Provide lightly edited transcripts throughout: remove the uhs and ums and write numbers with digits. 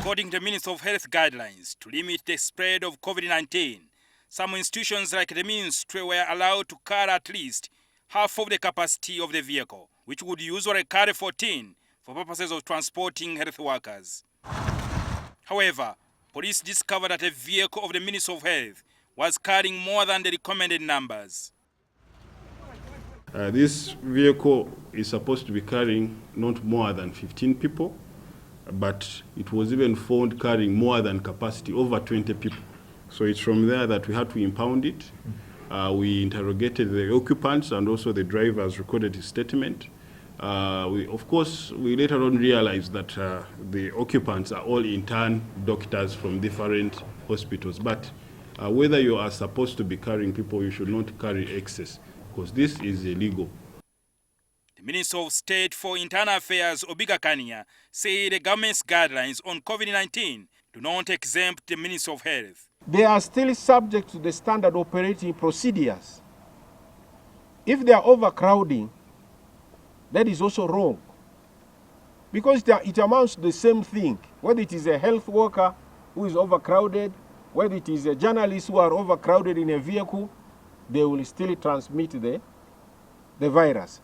According to the Ministry of Health guidelines to limit the spread of COVID-19, some institutions like the Ministry were allowed to carry at least half of the capacity of the vehicle, which would usually carry 14 for purposes of transporting health workers. However, police discovered that a vehicle of the Ministry of Health was carrying more than the recommended numbers. This vehicle is supposed to be carrying not more than 15 people, but it was even found carrying more than capacity, over 20 people. So it's from there that we had to impound it. We interrogated the occupants, and also the driver has recorded his statement. Of course, we later on realized that the occupants are all intern doctors from different hospitals. But whether you are supposed to be carrying people, you should not carry excess, because this is illegal. The Minister of State for Internal Affairs, Obiga Kania, said the government's guidelines on COVID-19 do not exempt the Minister of Health. They are still subject to the standard operating procedures. If they are overcrowding, that is also wrong, because it amounts to the same thing, whether it is a health worker who is overcrowded, whether it is a journalist who are overcrowded in a vehicle, they will still transmit the virus.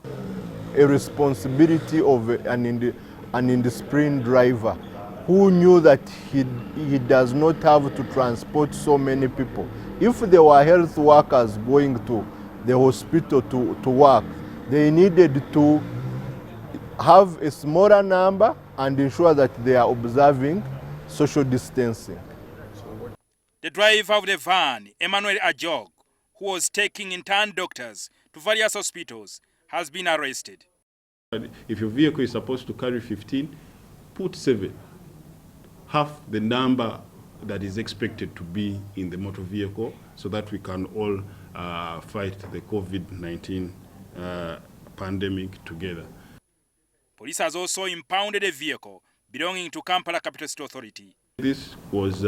A responsibility of an indisciplined driver who knew that he does not have to transport so many people. If there were health workers going to the hospital to work, they needed to have a smaller number and ensure that they are observing social distancing. The driver of the van, Emmanuel Ajog, who was taking intern doctors to various hospitals, has been arrested. If your vehicle is supposed to carry 15, put 7. Half the number that is expected to be in the motor vehicle, so that we can all fight the COVID-19 pandemic together. Police has also impounded a vehicle belonging to Kampala Capital City Authority. This was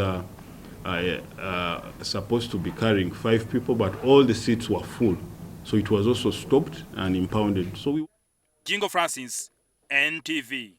supposed to be carrying 5 people, but all the seats were full. So it was also stopped and impounded. Jingo Francis, NTV.